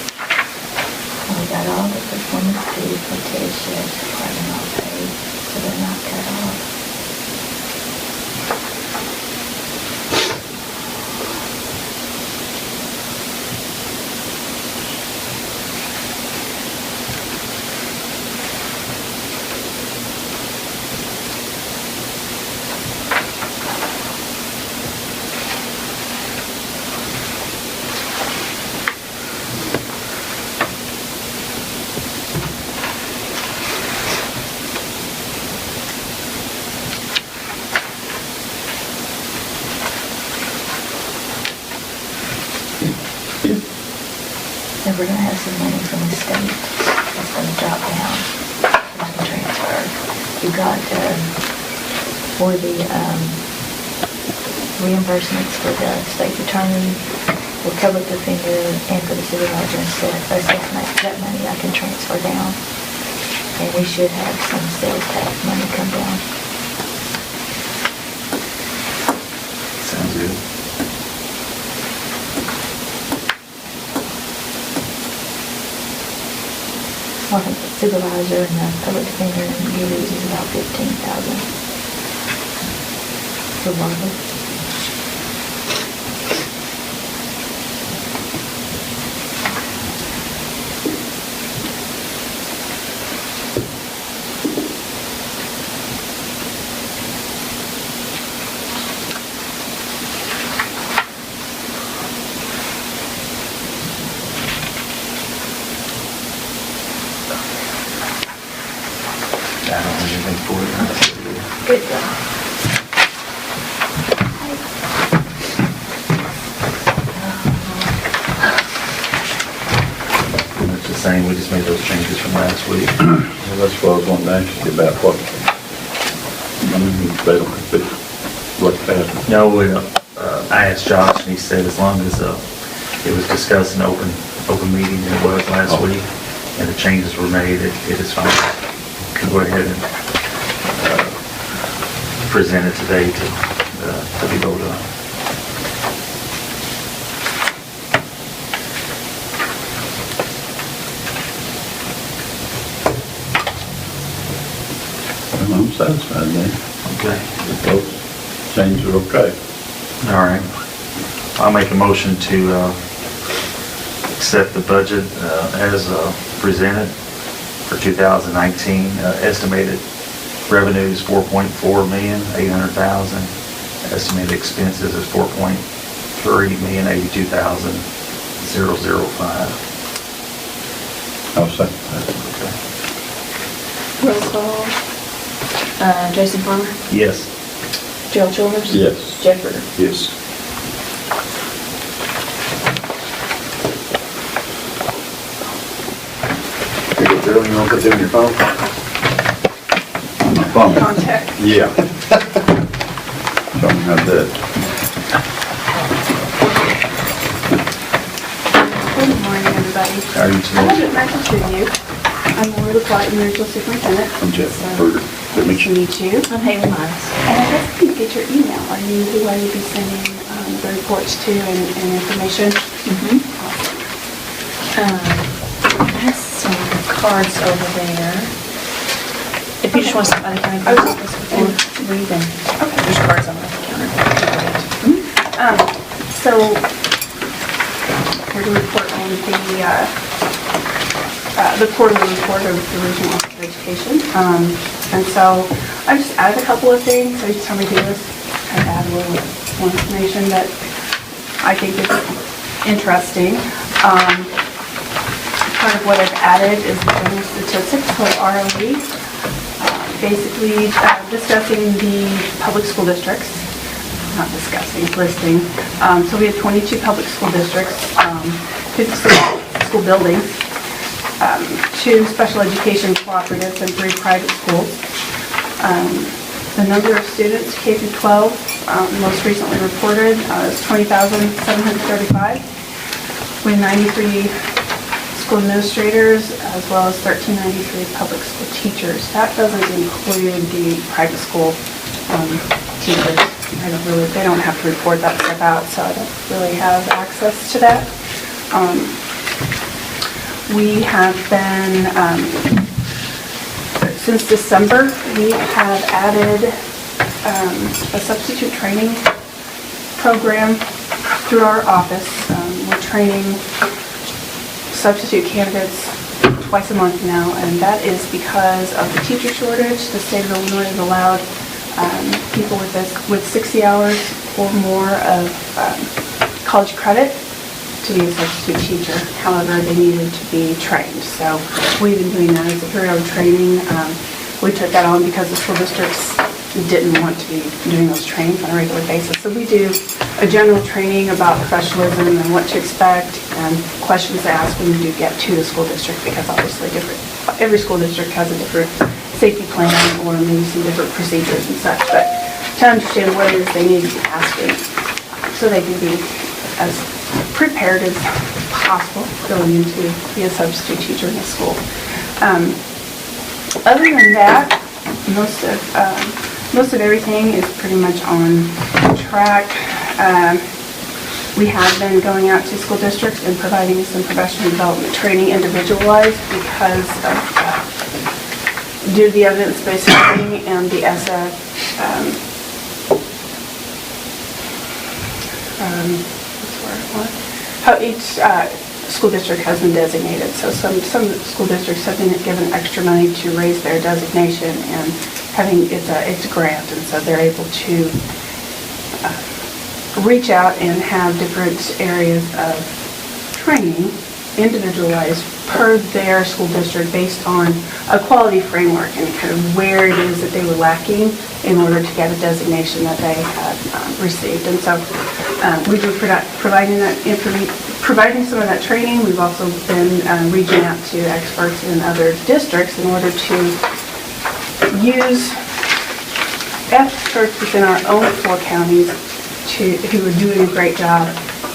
And we got all the performance fee for Ted Shed's department all paid, so they're not cut off. And we're gonna have some money from the state that's gonna drop down, we can transfer. We got, for the, reimbursements for the state attorney, for public defender, and for the supervisor and assessment, that money I can transfer down. And we should have some sales tax money come down. Sounds good. I think the supervisor and the public defender and duties is about 15,000. For Barbara. I don't have anything for it. Good job. It's the same, we just made those changes from last week. Well, that's what I was wanting to ask you about, what, I mean, they don't fit what's happening. No, I asked Josh, and he said as long as it was discussed in open meeting, and it was last Oh. week, and the changes were made, it is fine. Can go ahead and present it today to be voted on. Well, I'm satisfied then. Okay. If those changes are okay. All right. I'll make a motion to accept the budget as presented for 2019. Estimated revenue is $4.4,800,000. Estimated expenses is $4.3,082,005. I'll second that. Roll call. Jason Farmer, Yes. Joe Childers? Yes. Jeff Ritter? Yes. Here you go, Gerald, you want to put them in your phone? On my phone. Contact. Yeah. Show me how to do it. Good morning, everybody. How are you I today? haven't met you. I'm Lori LaPlante, the regional superintendent. I'm Jeff So, Berger. Good to meet Nice to you. meet you. I'm Haley Miles. And I guess I didn't get your email. Are you who I would be sending the reports to and information? I have some cards over there. If you just want to stop by the county clerk's office and read them. Okay. There's cards on the counter. So, we're going to report on the quarterly report of the Regional Office of Education. And so, I just added a couple of things, so each time we do this, kind of add a little more information that I think is interesting. Part of what I've added is the general statistics for ROE, basically discussing the public school districts, not discussing, listing. So we have 22 public school districts, 56 school buildings, 2 special education cooperatives, and 3 private schools. The number of students K through 12, most recently reported, is 20,735. We have 93 school administrators, as well as 1,393 public school teachers. That doesn't include the private school teachers. They don't have to report that stuff out, so I don't really have access to that. We have been, since December, we have added a substitute training program through our office. We're training substitute candidates twice a month now, and that is because of the teacher shortage. The state of Illinois has allowed people with 60 hours or more of college credit to be a substitute teacher. However, they needed to be trained. So we've been doing that as a periodic training. We took that on because the school districts didn't want to be doing those trainings on a regular basis. So we do a general training about professionalism and what to expect and questions to ask when you do get to the school district, because obviously every school district has a different safety plan or maybe some different procedures and such, but to understand what it is they need to be asking so they can be as prepared as possible going into be a substitute teacher in the school. Other than that, most of everything is pretty much on track. We have been going out to school districts and providing some professional development training individualized because of due to the evidence-based learning and the ESSA how each school district has been designated. So some school districts have been given extra money to raise their designation, and it's a grant, and so they're able to reach out and have different areas of training individualized per their school district based on a quality framework and kind of where it is that they were lacking in order to get a designation that they had received. And so we've been providing some of that training. We've also been reaching out to experts in other districts in order to use experts within our own 4 counties who are doing a great job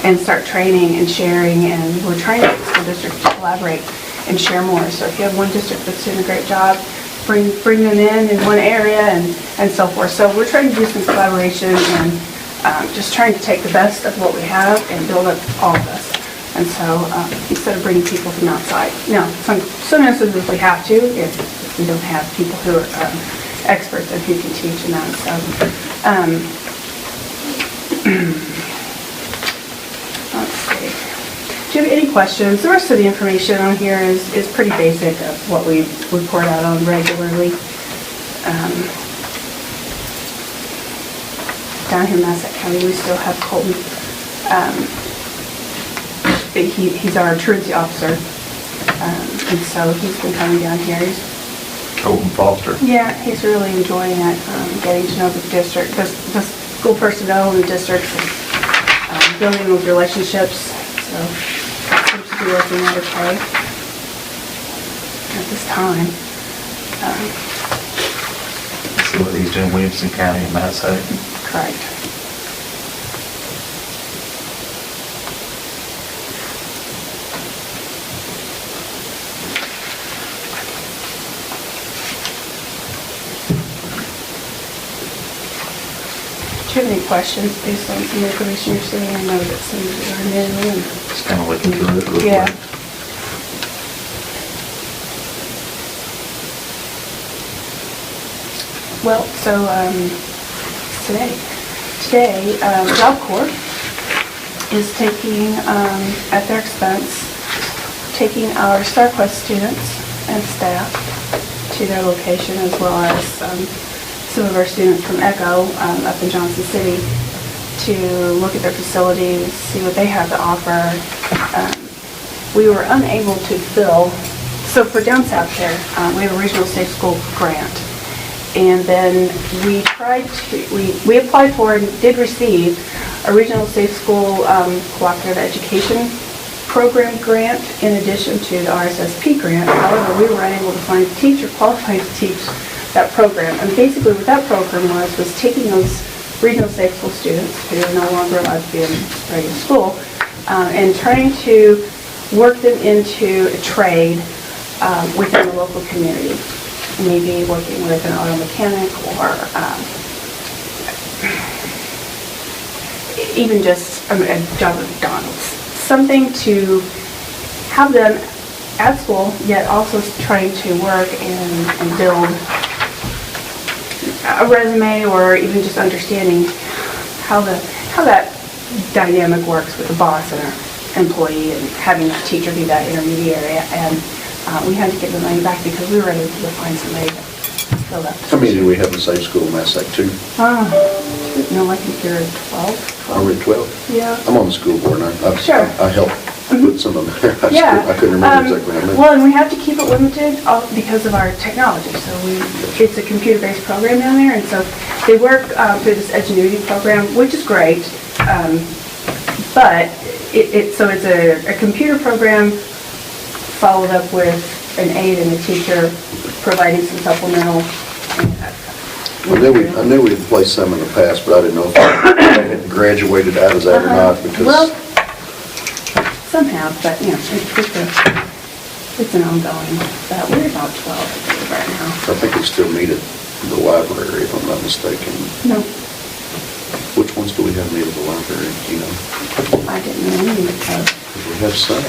and start training and sharing, and we're trying to get the school district to collaborate and share more. So if you have one district that's doing a great job, bring them in one area and so forth. So we're trying to do some collaboration and just trying to take the best of what we have and build up all of us. And so instead of bringing people from outside. Now, some instances we have to if we don't have people who are experts and who can teach and that. So, let's see. Do you have any questions? The rest of the information on here is pretty basic of what we report out on regularly. Down here in Massac County, we still have Colton. He's our truancy officer, and so he's been coming down here. He's Colton Foster. Yeah, he's really enjoying it, getting to know the district, the school personnel in the district, building those relationships, so it seems to be working out okay at this time. See what he's doing in Williamson County and Massac. Correct. Do you have any questions based on some information you're seeing? I know that some of you are new and... Just kind of looking through it real Yeah. quick. Well, so, today, Job Corps is taking, at their expense, taking our StarQuest students and staff to their location, as well as, some of our students from ECHO, up in Johnson City, to look at their facilities, see what they have to offer. We were unable to fill, so for down south there, we have a regional safe school grant. And then we tried to, we applied for and did receive a regional safe school cooperative education program grant in addition to the RSSP grant. However, we were unable to find a teacher qualified to teach that program. And basically what that program was taking those regional safe school students who are no longer allowed to be in regular school and trying to work them into a trade within the local community. Maybe working with an auto mechanic or even just a job at McDonald's. Something to have them at school, yet also trying to work and build a resume or even just understanding how that dynamic works with the boss and our employee and having that teacher be that intermediary. And we had to give the money back because we were able to find somebody to fill that position. How many do we have in safe school, Massac, 2? No, I think you're at 12. Are we at 12? Yeah. I'm on the school board, and Sure. I helped put some of them there. Yeah. I couldn't remember exactly how many. Well, and we have to keep it limited because of our technology. So it's a computer-based program down there, and so they work through this Edgenuity program, which is great. But it's a computer program followed up with an aide and a teacher providing some supplemental. I knew we had placed some in the past, but I didn't know if they had graduated out of that or not, Well, because some have, but, it's an ongoing, we're about 12, I believe, right now. I think they still meet at the library, if I'm not mistaken. No, Which ones do we have meet at the library, do you know? I didn't know any because. We have some,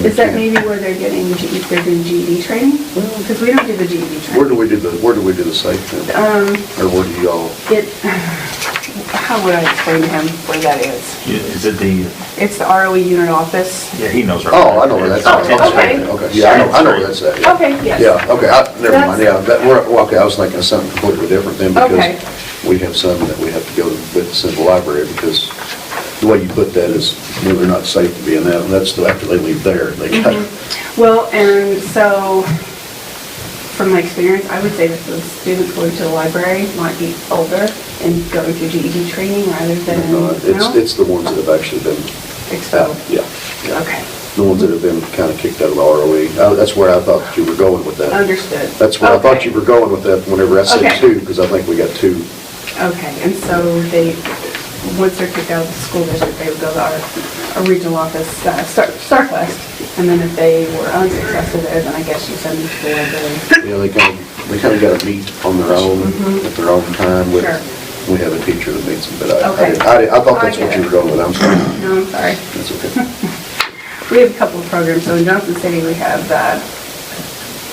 Is that maybe where they're doing GED training? Because we don't do the GED training. Where do we do the safe then? Or where do y'all? How would I explain to him where that is? Is it the, It's the ROE unit office. yeah, he knows. Oh, I know where that's at. okay. Okay, yeah, I know where that's at, yeah. Okay, yes. Yeah, okay, never mind, yeah, okay, I was thinking of something completely different then, Okay. because we have some that we have to go with the central library, because the way you put that is, they're not safe to be in that, and that's after they leave there, they got. Well, and so, from my experience, I would say that the students going to the library might be older and going through GED training rather than, It's the ones that have actually been. expelled. Yeah. Okay, The ones that have been kind of kicked out of the ROE. That's where I thought that you were going with that. understood. That's where I thought Okay. you were going with that whenever I said Okay. 2, because I think we got 2. Okay, and so once they're kicked out of the school district, they would go to our regional office, StarQuest, and then if they were unsuccessful there, then I guess you send them to the library. Yeah, they kind of got to meet on their own, at their own time with, Sure. we have a teacher that meets them, but Okay. I thought that's I what get you it. were going with, I'm sorry. No, I'm sorry. That's okay. We have a couple of programs. So in Johnson City, we have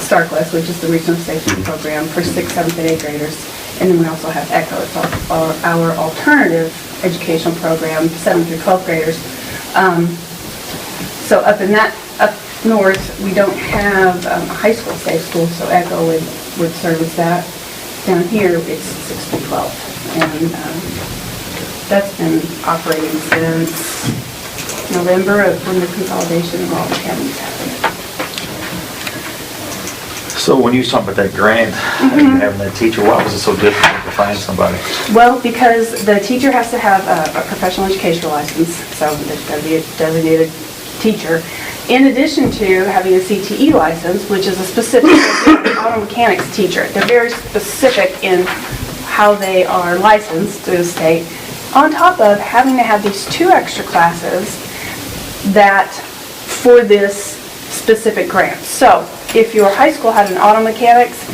StarQuest, which is the regional safety program for 6th, 7th, and 8th graders. And then we also have ECHO, it's our alternative educational program, 7th through 12th graders. So up north, we don't have a high school safe school, so ECHO would service that. Down here, it's 6th through 12th. And that's been operating since... November of when the consolidation of all the academies happened. So when you was talking about that grant, and having that teacher, why was it so difficult to find somebody? Well, because the teacher has to have a professional educational license, so there's got to be a designated teacher. In addition to having a CTE license, which is a specific auto mechanics teacher. They're very specific in how they are licensed through the state. On top of having to have these 2 extra classes that, for this specific grant. So if your high school had an auto mechanics,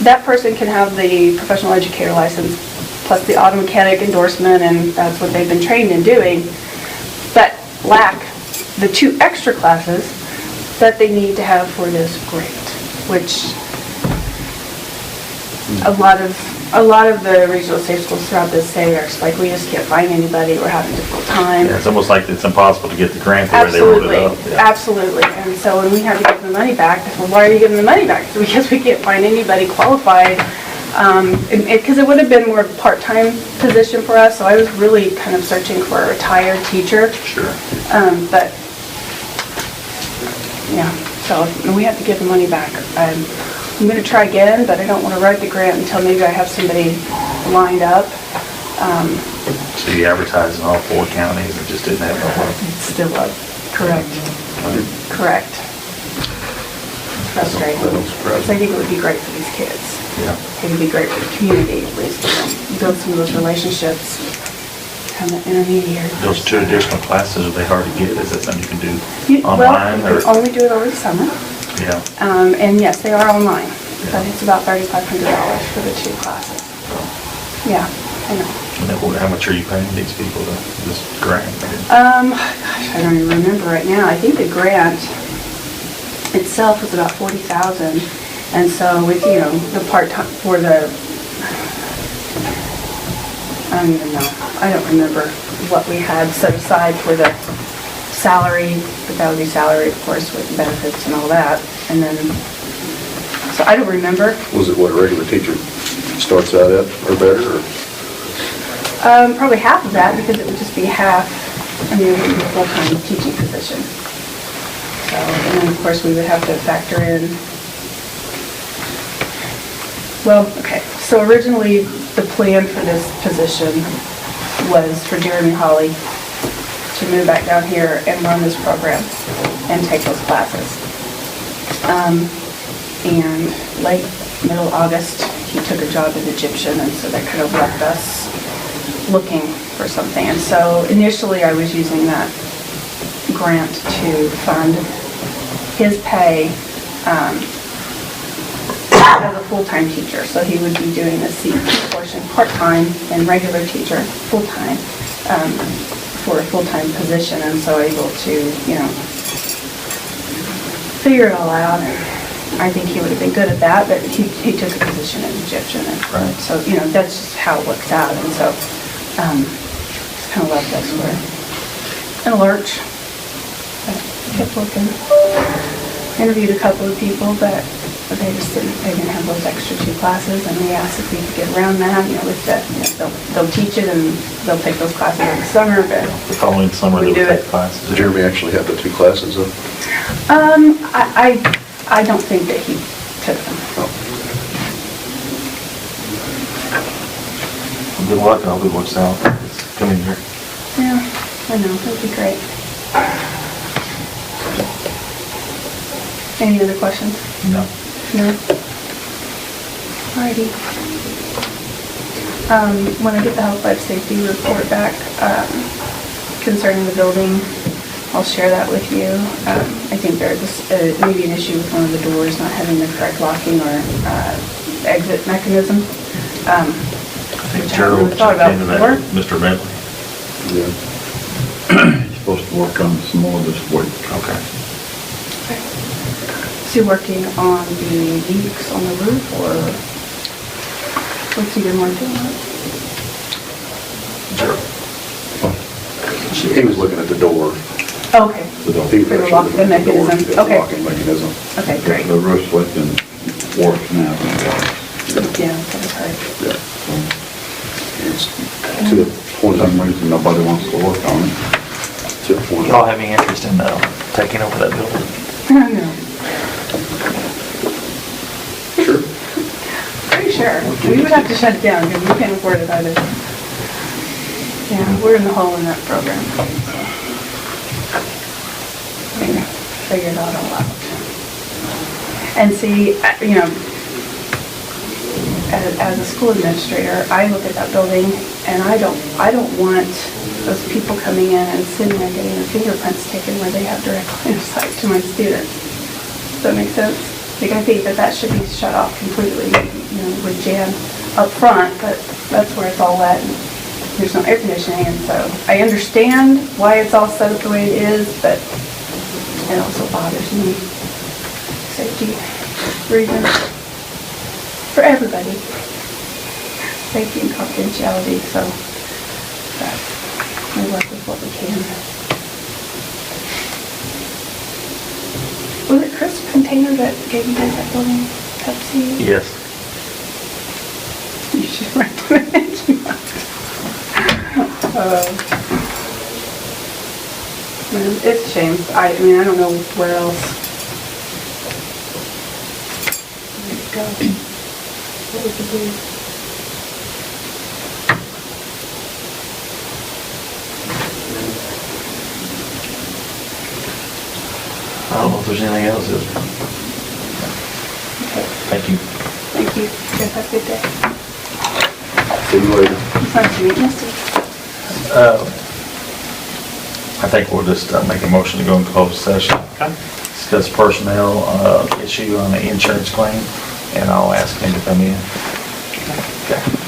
that person can have the professional educator license plus the auto mechanic endorsement, and that's what they've been trained in doing, but lack the 2 extra classes that they need to have for this grant, which a lot of the regional safe schools throughout the state are just like, we just can't find anybody, we're having difficult time. Yeah, it's almost like it's impossible to get the grant the way they wrote it up. Absolutely, absolutely. And so when we had to give the money back, well, why are you giving the money back? Because we can't find anybody qualified. Because it would have been more of a part-time position for us, so I was really kind of searching for a retired teacher. Sure. But, yeah, so we had to give the money back. I'm going to try again, but I don't want to write the grant until maybe I have somebody lined up. So you advertised in all 4 counties and just didn't have no work? It's still up, correct. Correct. Frustrating. Because I think it would be great for these kids. Yeah. It would be great for the community, at least, build some of those relationships, have the intermediary. Those 2 additional classes, are they hard to get? Is that something you can do Well, online? you can only do it over the summer. Yeah. And yes, they are online, but it's about $3,500 for the 2 classes. Yeah, I know. And then how much are you paying these people to this grant? Gosh, I don't even remember right now. I think the grant itself was about $40,000, and so with, the part-time, for the, I don't even know. I don't remember what we had set aside for the salary, but that would be salary, of course, with benefits and all that. And then, so I don't remember. Was it what a regular teacher starts out at, or better, or? Probably half of that, because it would just be half, it would be a full-time teaching position. So, and then of course we would have to factor in, well, okay, so originally the plan for this position was for Jeremy Hawley to move back down here and run this program and take those classes. And late, middle August, he took a job as Egyptian, and so that kind of left us looking for something. And so initially I was using that grant to fund his pay as a full-time teacher. So he would be doing the CP portion part-time and regular teacher full-time for a full-time position. And so able to, figure it all out. And I think he would have been good at that, but he took a position as Egyptian. And Right. so, that's just how it works out. And so it's kind of left us in a lurch. But kept looking. Interviewed a couple of people, but they didn't have those extra 2 classes, and we asked if we could get around that, with that, they'll teach it and they'll take those classes in the summer, but The following summer, We they do would it. take classes. Did Jeremy actually have the 2 classes though? I don't think that he took them. Good luck, and I hope it works out. It's coming here. Yeah, I know, that'd be great. Any other questions? No. No? Alrighty. When I get the health life safety report back concerning the building, I'll share that with you. I think there's maybe an issue with one of the doors not having the correct locking or exit mechanism. I think Gerald really thought checked about into that before. with Mr. Bentley. Yeah. He's supposed to work on some more this week. Okay. Is he working on the leaks on the roof, or what's he been working on? Gerald. He was looking at the door. Okay, The door. For the lock- the mechanism. The Okay. locking mechanism. okay, great. The roof's leaking worse now than it was. Yeah, that's right. Yeah. It's to the For point, some reason, nobody wants to work on it. to the point. Y'all have any interest in taking over that building? No. sure. We would have to shut it down because we can't afford it either. Yeah, we're in the hole in that program. So. Figure it all out. And see, you know, as a school administrator, I look at that building and I don't want those people coming in and sitting there getting their fingerprints taken where they have direct line of sight to my students. Does that make sense? Like, I think that should be shut off completely, you know, with Jan up front, but that's where it's all wet and there's no air conditioning, and so I understand why it's all set up the way it is, but it also bothers me. Safety reasons for everybody. Safety and confidentiality, so that we work with what we can. Was it Chris Container that gave you guys that building, Pepsi? Yes. You should recommend that. It's a shame. I mean, I don't know where else. Where'd it go? What was the blue? I don't know if there's anything else, is there? Okay, Thank you. thank you. You guys have a good day. See you later. It's nice to meet you. I think we'll just make a motion to go into closed session. Discuss personnel issue on the insurance claim, and I'll ask him to come in. Okay.